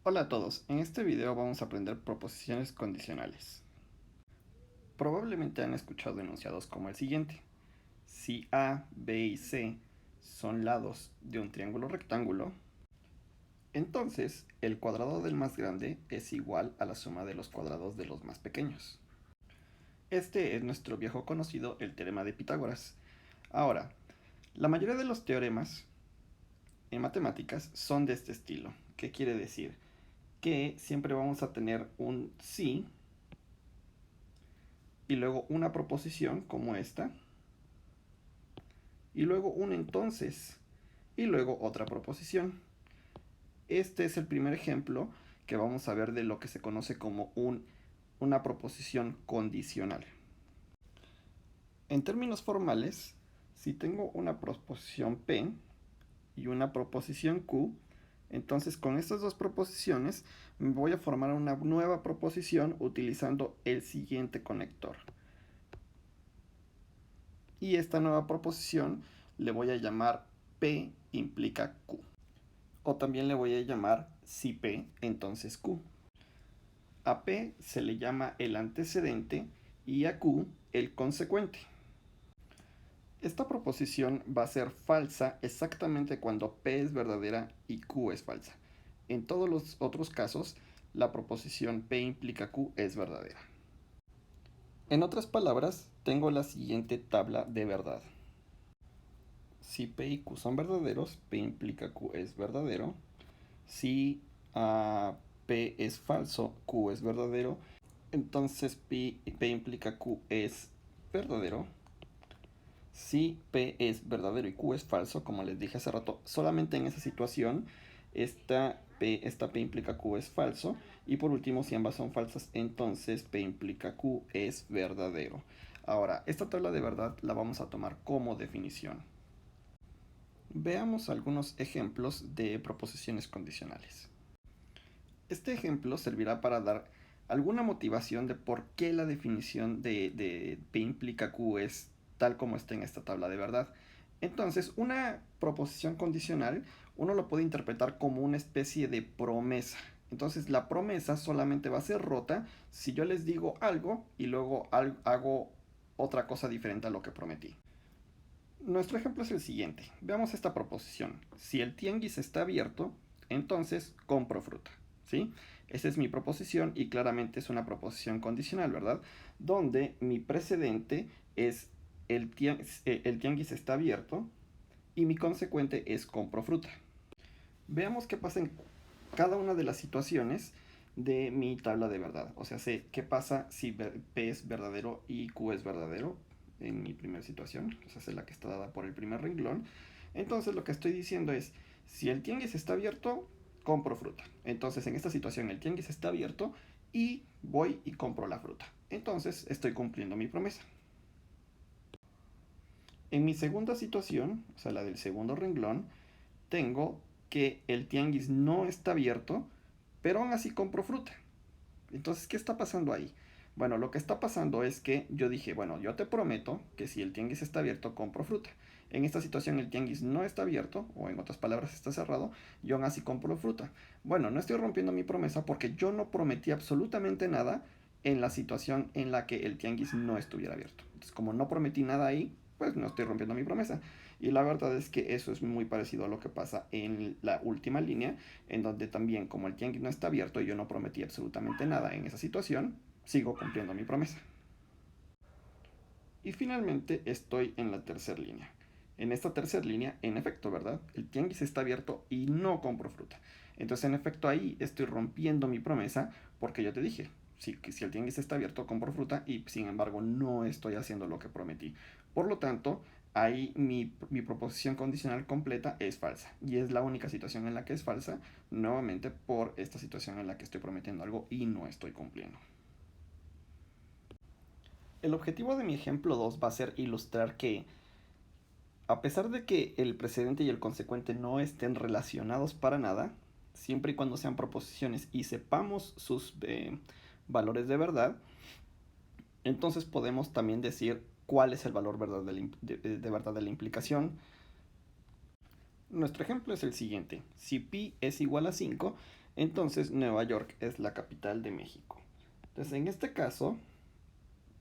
Hola a todos, en este video vamos a aprender proposiciones condicionales. Probablemente han escuchado enunciados como el siguiente. Si A, B y C son lados de un triángulo rectángulo, entonces el cuadrado del más grande es igual a la suma de los cuadrados de los más pequeños. Este es nuestro viejo conocido, el teorema de Pitágoras. Ahora, la mayoría de los teoremas en matemáticas son de este estilo. ¿Qué quiere decir? Que siempre vamos a tener un sí y luego una proposición como esta, y luego un entonces, y luego otra proposición. Este es el primer ejemplo que vamos a ver de lo que se conoce como una proposición condicional. En términos formales, si tengo una proposición P y una proposición Q, entonces con estas dos proposiciones voy a formar una nueva proposición utilizando el siguiente conector. Y esta nueva proposición le voy a llamar P implica Q. O también le voy a llamar si P, entonces Q. A P se le llama el antecedente y a Q el consecuente. Esta proposición va a ser falsa exactamente cuando P es verdadera y Q es falsa. En todos los otros casos, la proposición P implica Q es verdadera. En otras palabras, tengo la siguiente tabla de verdad. Si P y Q son verdaderos, P implica Q es verdadero. Si P es falso, Q es verdadero, entonces P implica Q es verdadero. Si P es verdadero y Q es falso, como les dije hace rato, solamente en esa situación esta P implica Q es falso. Y por último, si ambas son falsas, entonces P implica Q es verdadero. Ahora, esta tabla de verdad la vamos a tomar como definición. Veamos algunos ejemplos de proposiciones condicionales. Este ejemplo servirá para dar alguna motivación de por qué la definición de P implica Q es tal como está en esta tabla de verdad. Entonces, una proposición condicional uno lo puede interpretar como una especie de promesa. Entonces, la promesa solamente va a ser rota si yo les digo algo y luego hago otra cosa diferente a lo que prometí. Nuestro ejemplo es el siguiente. Veamos esta proposición. Si el tianguis está abierto, entonces compro fruta. ¿Sí? Esa es mi proposición y claramente es una proposición condicional, ¿verdad? Donde mi precedente es el tianguis está abierto y mi consecuente es compro fruta. Veamos qué pasa en cada una de las situaciones de mi tabla de verdad. O sea, sé qué pasa si P es verdadero y Q es verdadero en mi primera situación. O sea, es la que está dada por el primer renglón. Entonces lo que estoy diciendo es, si el tianguis está abierto, compro fruta. Entonces en esta situación el tianguis está abierto y voy y compro la fruta. Entonces estoy cumpliendo mi promesa. En mi segunda situación, o sea, la del segundo renglón, tengo que el tianguis no está abierto, pero aún así compro fruta. Entonces, ¿qué está pasando ahí? Bueno, lo que está pasando es que yo dije, bueno, yo te prometo que si el tianguis está abierto, compro fruta. En esta situación el tianguis no está abierto, o en otras palabras está cerrado, yo aún así compro fruta. Bueno, no estoy rompiendo mi promesa porque yo no prometí absolutamente nada en la situación en la que el tianguis no estuviera abierto. Entonces, como no prometí nada ahí, pues no estoy rompiendo mi promesa. Y la verdad es que eso es muy parecido a lo que pasa en la última línea, en donde también como el tianguis no está abierto y yo no prometí absolutamente nada en esa situación, sigo cumpliendo mi promesa. Y finalmente estoy en la tercera línea. En esta tercera línea, en efecto, ¿verdad? El tianguis está abierto y no compro fruta. Entonces, en efecto, ahí estoy rompiendo mi promesa porque yo te dije, si el tianguis está abierto, compro fruta y sin embargo no estoy haciendo lo que prometí. Por lo tanto, ahí mi proposición condicional completa es falsa. Y es la única situación en la que es falsa, nuevamente por esta situación en la que estoy prometiendo algo y no estoy cumpliendo. El objetivo de mi ejemplo 2 va a ser ilustrar que, a pesar de que el precedente y el consecuente no estén relacionados para nada, siempre y cuando sean proposiciones y sepamos sus valores de verdad, entonces podemos también decir cuál es el valor verdad de verdad de la implicación. Nuestro ejemplo es el siguiente. Si pi es igual a 5, entonces Nueva York es la capital de México. Entonces, en este caso,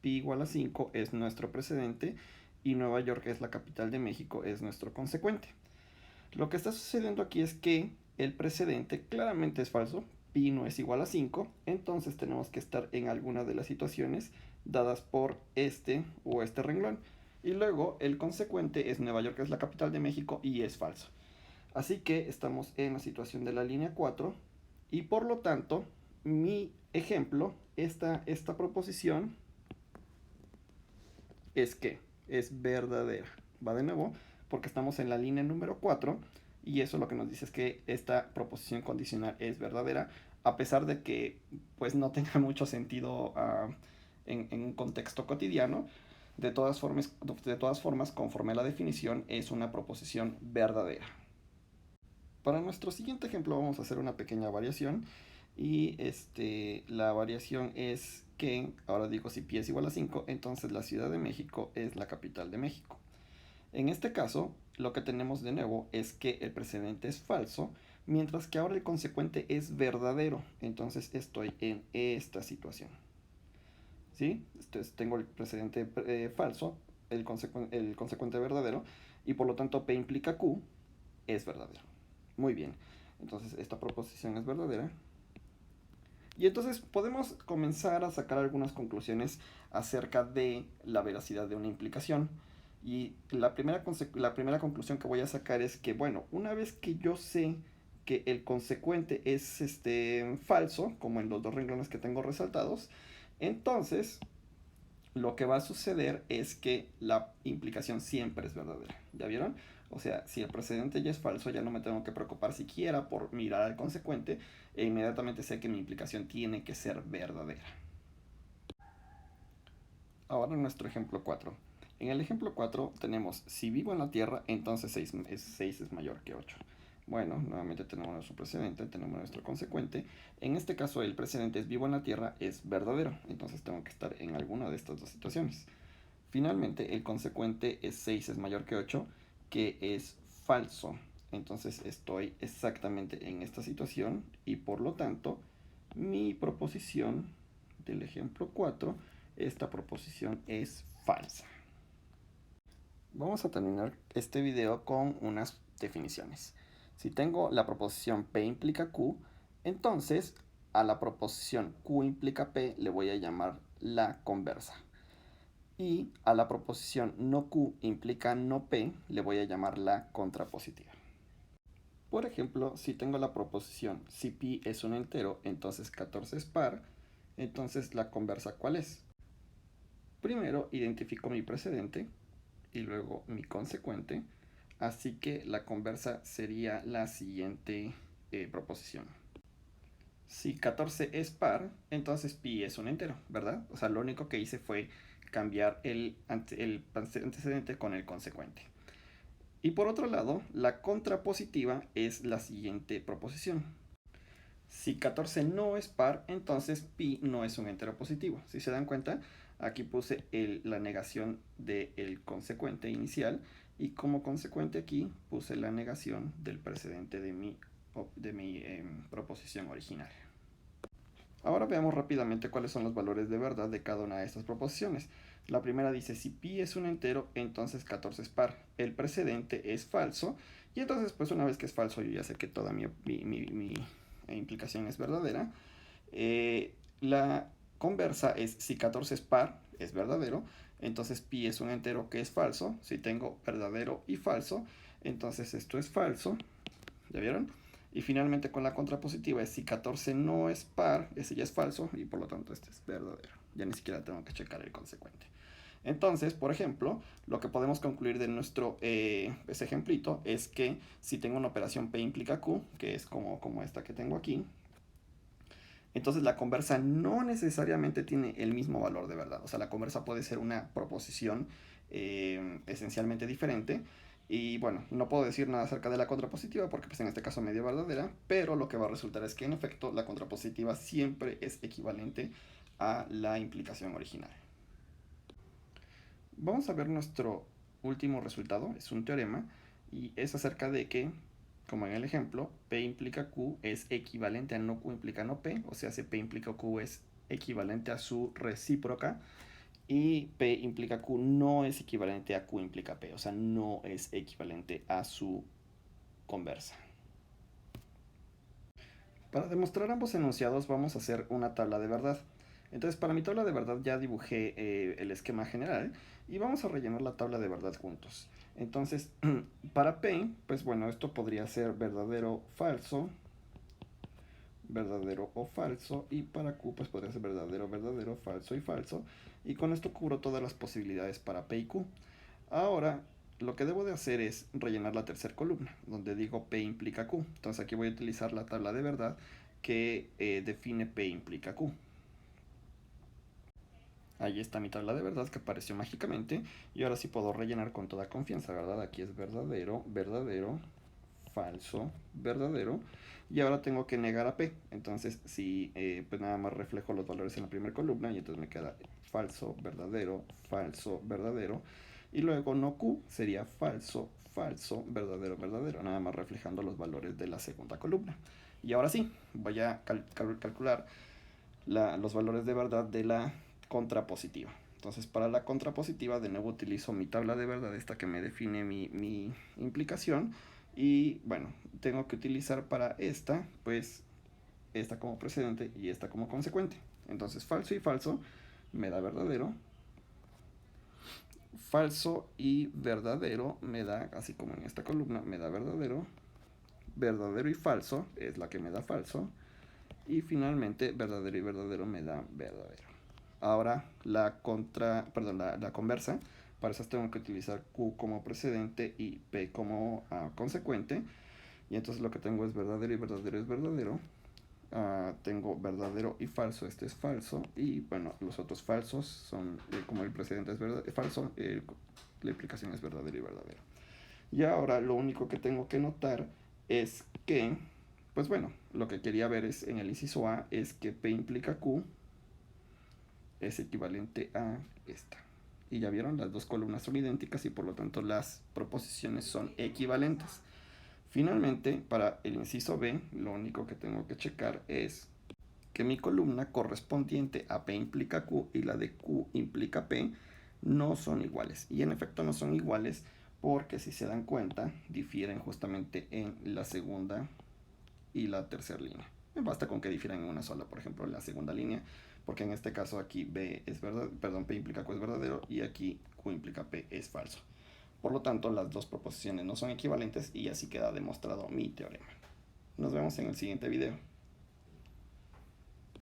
pi igual a 5 es nuestro precedente y Nueva York es la capital de México, es nuestro consecuente. Lo que está sucediendo aquí es que el precedente claramente es falso, pi no es igual a 5, entonces tenemos que estar en alguna de las situaciones dadas por este o este renglón. Y luego el consecuente es Nueva York es la capital de México y es falso. Así que estamos en la situación de la línea 4 y por lo tanto mi ejemplo, esta proposición es que es verdadera. Va de nuevo porque estamos en la línea número 4 y eso lo que nos dice es que esta proposición condicional es verdadera a pesar de que pues no tenga mucho sentido en un contexto cotidiano. De todas formas, conforme a la definición, es una proposición verdadera. Para nuestro siguiente ejemplo vamos a hacer una pequeña variación y la variación es que, ahora digo si pi es igual a 5, entonces la Ciudad de México es la capital de México. En este caso, lo que tenemos de nuevo es que el precedente es falso, mientras que ahora el consecuente es verdadero. Entonces estoy en esta situación. ¿Sí? Entonces tengo el precedente falso, el consecuente verdadero, y por lo tanto P implica Q es verdadero. Muy bien. Entonces esta proposición es verdadera. Y entonces podemos comenzar a sacar algunas conclusiones acerca de la veracidad de una implicación. Y la primera conclusión que voy a sacar es que, bueno, una vez que yo sé que el consecuente es falso, como en los dos renglones que tengo resaltados, entonces lo que va a suceder es que la implicación siempre es verdadera. ¿Ya vieron? O sea, si el precedente ya es falso, ya no me tengo que preocupar siquiera por mirar al consecuente e inmediatamente sé que mi implicación tiene que ser verdadera. Ahora nuestro ejemplo 4. En el ejemplo 4 tenemos, si vivo en la Tierra, entonces 6 es mayor que 8. Bueno, nuevamente tenemos nuestro precedente, tenemos nuestro consecuente. En este caso el precedente es vivo en la Tierra, es verdadero. Entonces tengo que estar en alguna de estas dos situaciones. Finalmente, el consecuente es 6 es mayor que 8, que es falso. Entonces estoy exactamente en esta situación y por lo tanto mi proposición del ejemplo 4, esta proposición es falsa. Vamos a terminar este video con unas definiciones. Si tengo la proposición P implica Q, entonces a la proposición Q implica P le voy a llamar la conversa. Y a la proposición no Q implica no P le voy a llamar la contrapositiva. Por ejemplo, si tengo la proposición si pi es un entero, entonces 14 es par, entonces la conversa ¿cuál es? Primero identifico mi precedente y luego mi consecuente, así que la conversa sería la siguiente proposición. Si 14 es par, entonces pi es un entero, ¿verdad? O sea, lo único que hice fue cambiar el antecedente con el consecuente. Y por otro lado, la contrapositiva es la siguiente proposición. Si 14 no es par, entonces pi no es un entero positivo. Si se dan cuenta, aquí puse la negación del consecuente inicial y como consecuente aquí puse la negación del precedente de mi proposición original. Ahora veamos rápidamente cuáles son los valores de verdad de cada una de estas proposiciones. La primera dice, si pi es un entero, entonces 14 es par. El precedente es falso, y entonces pues una vez que es falso yo ya sé que toda mi implicación es verdadera. La conversa es, si 14 es par, es verdadero, entonces pi es un entero que es falso. Si tengo verdadero y falso, entonces esto es falso. ¿Ya vieron? Y finalmente con la contrapositiva es si 14 no es par, ese ya es falso y por lo tanto este es verdadero. Ya ni siquiera tengo que checar el consecuente. Entonces, por ejemplo, lo que podemos concluir de nuestro ese ejemplito es que si tengo una operación P implica Q, que es como esta que tengo aquí, entonces la conversa no necesariamente tiene el mismo valor de verdad. O sea, la conversa puede ser una proposición esencialmente diferente. Y bueno, no puedo decir nada acerca de la contrapositiva porque pues en este caso medio verdadera, pero lo que va a resultar es que en efecto la contrapositiva siempre es equivalente a la implicación original. Vamos a ver nuestro último resultado, es un teorema, Y es acerca de que, como en el ejemplo, P implica Q es equivalente a no Q implica no P, o sea, si P implica Q es equivalente a su recíproca, y P implica Q no es equivalente a Q implica P, o sea, no es equivalente a su conversa. Para demostrar ambos enunciados vamos a hacer una tabla de verdad. Entonces, para mi tabla de verdad ya dibujé el esquema general y vamos a rellenar la tabla de verdad juntos. Entonces, para P, pues bueno, esto podría ser verdadero, falso, verdadero o falso, y para Q pues podría ser verdadero, verdadero, falso y falso, y con esto cubro todas las posibilidades para P y Q. Ahora, lo que debo de hacer es rellenar la tercera columna, donde digo P implica Q. Entonces aquí voy a utilizar la tabla de verdad que define P implica Q. Ahí está mi tabla de verdad que apareció mágicamente. Y ahora sí puedo rellenar con toda confianza, ¿verdad? Aquí es verdadero, verdadero, falso, verdadero. Y ahora tengo que negar a P. Entonces, si pues nada más reflejo los valores en la primera columna y entonces me queda falso, verdadero, falso, verdadero. Y luego no Q sería falso, falso, verdadero, verdadero. Nada más reflejando los valores de la segunda columna. Y ahora sí, voy a calcular los valores de verdad de la contrapositiva. Entonces, para la contrapositiva, de nuevo utilizo mi tabla de verdad, esta que me define mi implicación. Y bueno, tengo que utilizar para esta, pues, esta como precedente y esta como consecuente. Entonces, falso y falso me da verdadero. Falso y verdadero me da, así como en esta columna, me da verdadero. Verdadero y falso es la que me da falso. Y finalmente, verdadero y verdadero me da verdadero. Ahora la conversa, para eso tengo que utilizar Q como precedente y P como consecuente. Y entonces lo que tengo es verdadero y verdadero es verdadero. Tengo verdadero y falso, este es falso. Y bueno, los otros falsos son, como el precedente es falso, la implicación es verdadero y verdadero. Y ahora lo único que tengo que notar es que, pues bueno, lo que quería ver es en el inciso A es que P implica Q es equivalente a esta. Y ya vieron, las dos columnas son idénticas y por lo tanto las proposiciones son equivalentes. Finalmente, para el inciso B, lo único que tengo que checar es que mi columna correspondiente a P implica Q y la de Q implica P no son iguales. Y en efecto no son iguales porque si se dan cuenta, difieren justamente en la segunda y la tercera línea. Me basta con que difieran en una sola, por ejemplo, en la segunda línea, porque en este caso aquí B es verdad, perdón, P implica Q es verdadero y aquí Q implica P es falso. Por lo tanto, las dos proposiciones no son equivalentes y así queda demostrado mi teorema. Nos vemos en el siguiente video.